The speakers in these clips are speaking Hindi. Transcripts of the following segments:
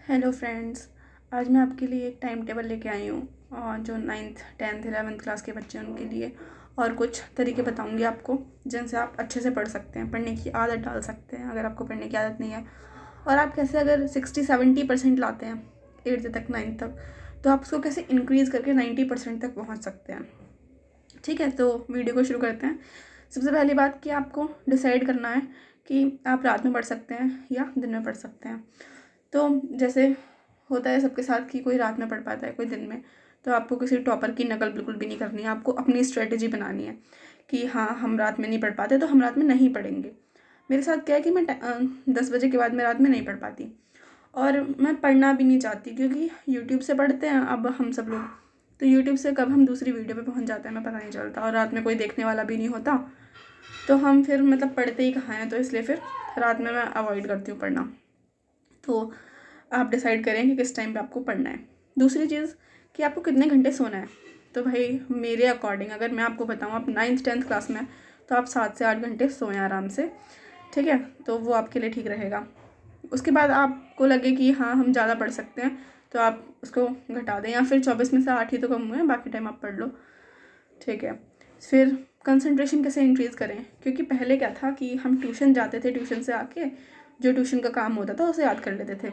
हेलो फ्रेंड्स, आज मैं आपके लिए एक टाइम टेबल लेके आई हूँ और जो 9th 10th 11th क्लास के बच्चे हैं उनके लिए। और कुछ तरीके बताऊँगी आपको जिनसे आप अच्छे से पढ़ सकते हैं, पढ़ने की आदत डाल सकते हैं अगर आपको पढ़ने की आदत नहीं है। और आप कैसे अगर 60-70% लाते हैं 8th तक 9th तक, तो आप उसको कैसे इंक्रीज़ करके 90% तक पहुँच सकते हैं। ठीक है, तो वीडियो को शुरू करते हैं। सबसे पहली बात कि आपको डिसाइड करना है कि आप रात में पढ़ सकते हैं या दिन में पढ़ सकते हैं। तो जैसे होता है सबके साथ कि कोई रात में पढ़ पाता है, कोई दिन में। तो आपको किसी टॉपर की नकल बिल्कुल भी नहीं करनी है, आपको अपनी स्ट्रेटजी बनानी है कि हाँ, हम रात में नहीं पढ़ पाते तो हम रात में नहीं पढ़ेंगे। मेरे साथ क्या है कि मैं 10 बजे के बाद मैं रात में नहीं पढ़ पाती, और मैं पढ़ना भी नहीं चाहती क्योंकि यूट्यूब से पढ़ते हैं अब हम सब लोग। तो यूट्यूब से कब हम दूसरी वीडियो पे पहुंच जाते हैं मैं पता नहीं चलता, और रात में कोई देखने वाला भी नहीं होता, तो हम फिर मतलब पढ़ते ही कहाँ हैं। तो इसलिए फिर रात में मैं अवॉइड करती हूँ पढ़ना। तो आप डिसाइड करें कि किस टाइम पे आपको पढ़ना है। दूसरी चीज़ कि आपको कितने घंटे सोना है। तो भाई मेरे अकॉर्डिंग अगर मैं आपको बताऊँ, आप 9th 10th क्लास में, तो आप 7 से 8 घंटे सोएं आराम से। ठीक है, तो वो आपके लिए ठीक रहेगा। उसके बाद आपको लगे कि हाँ, हम ज़्यादा पढ़ सकते हैं, तो आप उसको घटा दें, या फिर 24 में से 8 ही तो कम हुए हैं, बाकी टाइम आप पढ़ लो। ठीक है, फिर कंसंट्रेशन कैसे इंक्रीज़ करें, क्योंकि पहले क्या था कि हम ट्यूशन जाते थे, ट्यूशन से आके जो ट्यूशन का काम होता था उसे याद कर लेते थे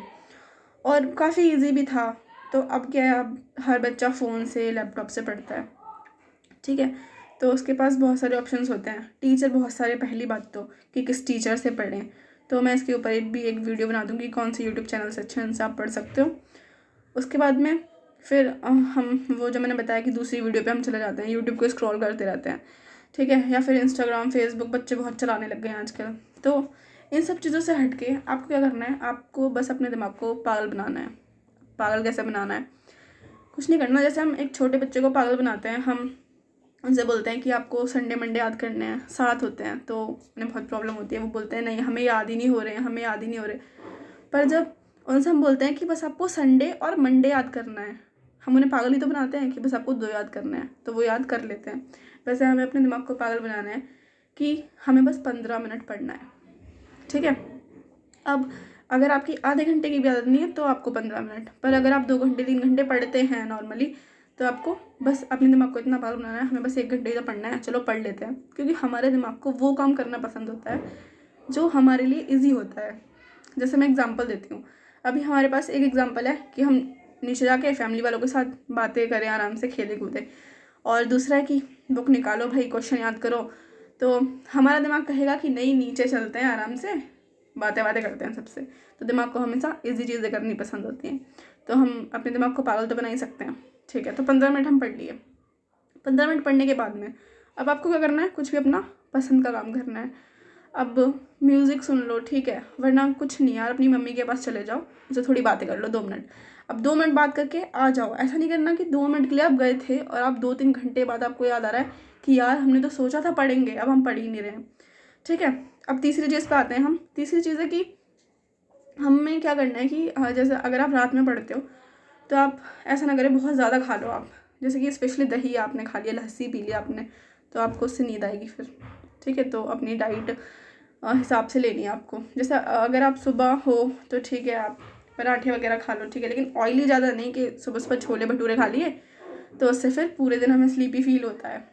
और काफ़ी इजी भी था। तो अब क्या है, अब हर बच्चा फ़ोन से लैपटॉप से पढ़ता है। ठीक है, तो उसके पास बहुत सारे ऑप्शंस होते हैं, टीचर बहुत सारे। पहली बात तो कि किस टीचर से पढ़ें, तो मैं इसके ऊपर भी एक वीडियो बना दूँगी कौन से यूट्यूब चैनल से अच्छे उनसे आप पढ़ सकते हो। उसके बाद में फिर हम वो जो मैंने बताया कि दूसरी वीडियो पे हम चले जाते हैं, यूट्यूब को स्क्रॉल करते रहते हैं। ठीक है, या फिर इंस्टाग्राम फेसबुक बच्चे बहुत चलाने लग गए हैं आजकल। तो इन सब चीज़ों से हट के आपको क्या करना है, आपको बस अपने दिमाग को पागल बनाना है। पागल कैसे बनाना है, कुछ नहीं करना। जैसे हम एक छोटे बच्चे को पागल बनाते हैं, हम उनसे बोलते हैं कि आपको संडे मंडे याद करने हैं, 7 होते हैं, तो उन्हें बहुत प्रॉब्लम होती है। वो बोलते हैं नहीं, हमें याद ही नहीं हो रहे हैं, हमें याद ही नहीं हो रहे। पर जब उनसे हम बोलते हैं कि बस आपको संडे और मंडे याद करना है, हम उन्हें पागल ही तो बनाते हैं कि बस आपको 2 याद करना है, तो वो याद कर लेते हैं। वैसे हमें अपने दिमाग को पागल बनाना है कि हमें बस 15 मिनट पढ़ना है। ठीक है, अब अगर आपकी आधे घंटे की भी आदत नहीं है तो आपको 15 मिनट, पर अगर आप 2 घंटे 3 घंटे पढ़ते हैं नॉर्मली, तो आपको बस अपने दिमाग को इतना पागल बनाना है, हमें बस 1 घंटे ही तो पढ़ना है, चलो पढ़ लेते हैं। क्योंकि हमारे दिमाग को वो काम करना पसंद होता है जो हमारे लिए ईजी होता है। जैसे मैं एग्जांपल देती हूँ, अभी हमारे पास एक एग्जांपल है कि हम नीचे जाके फैमिली वालों के साथ बातें करें, आराम से खेले कूदे। और दूसरा है कि बुक निकालो भाई, क्वेश्चन याद करो। तो हमारा दिमाग कहेगा कि नहीं, नीचे चलते हैं आराम से, बातें बातें करते हैं सबसे। तो दिमाग को हमेशा ईजी चीज़ें करनी पसंद होती हैं, तो हम अपने दिमाग को पागल तो बना ही सकते हैं। ठीक है, तो 15 मिनट हम पढ़ लिए। 15 मिनट पढ़ने के बाद में अब आपको क्या करना है, कुछ भी अपना पसंद का काम करना है। अब म्यूज़िक सुन लो, ठीक है, वरना कुछ नहीं यार, अपनी मम्मी के पास चले जाओ, उससे थोड़ी बातें कर लो 2 मिनट। अब 2 मिनट बात करके आ जाओ। ऐसा नहीं करना कि 2 मिनट के लिए आप गए थे और आप 2-3 घंटे बाद आपको याद आ रहा है कि यार हमने तो सोचा था पढ़ेंगे, अब हम पढ़ ही नहीं रहे हैं। ठीक है, अब तीसरी चीज़ पे आते हैं हम। तीसरी चीज़ है कि हमें क्या करना है कि जैसे अगर आप रात में पढ़ते हो तो आप ऐसा ना करें बहुत ज़्यादा खा लो आप। जैसे कि स्पेशली दही आपने खा लिया, लस्सी पी लिया आपने, तो आपको उससे नींद आएगी फिर। ठीक है, तो अपनी डाइट हिसाब से लेनी है आपको। जैसे अगर आप सुबह हो तो ठीक है, आप पराठे वगैरह खा लो, ठीक है, लेकिन ऑयली ज़्यादा नहीं कि सुबह सुबह छोले भटूरे खा लिए तो उससे फिर पूरे दिन हमें स्लीपी फील होता है।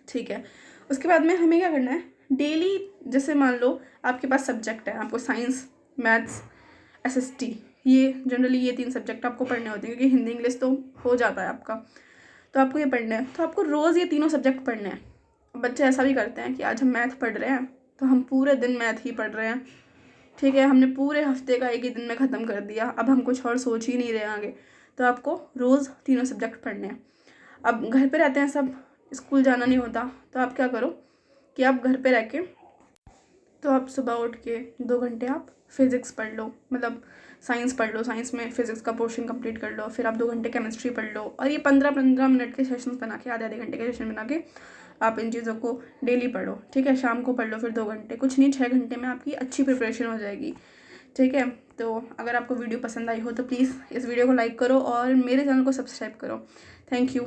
ठीक है, उसके बाद में हमें क्या करना है, डेली जैसे मान लो आपके पास सब्जेक्ट है, आपको साइंस, मैथ्स, एसएसटी, ये जनरली ये 3 सब्जेक्ट आपको पढ़ने होते हैं, क्योंकि हिंदी इंग्लिश तो हो जाता है आपका, तो आपको ये पढ़ना है। तो आपको रोज़ ये तीनों सब्जेक्ट पढ़ने हैं। बच्चे ऐसा भी करते हैं कि आज हम मैथ पढ़ रहे हैं तो हम पूरे दिन मैथ ही पढ़ रहे हैं। ठीक है, हमने पूरे हफ्ते का एक ही दिन में ख़त्म कर दिया, अब हम कुछ और सोच ही नहीं रहे आगे। तो आपको रोज़ तीनों सब्जेक्ट पढ़ने हैं। अब घर पे रहते हैं सब, स्कूल जाना नहीं होता, तो आप क्या करो कि आप घर पे रह के, तो आप सुबह उठ के 2 घंटे आप फिज़िक्स पढ़ लो, मतलब साइंस पढ़ लो, साइंस में फिज़िक्स का पोर्शन कंप्लीट कर लो। फिर आप 2 घंटे केमिस्ट्री पढ़ लो, और ये 15-15 मिनट के सेशंस बना के, आधे आधे घंटे के सेशन बना के आप इन चीज़ों को डेली पढ़ो। ठीक है, शाम को पढ़ लो फिर 2 घंटे, कुछ नहीं 6 घंटे में आपकी अच्छी प्रिपरेशन हो जाएगी। ठीक है, तो अगर आपको वीडियो पसंद आई हो तो प्लीज़ इस वीडियो को लाइक करो और मेरे चैनल को सब्सक्राइब करो। Thank you.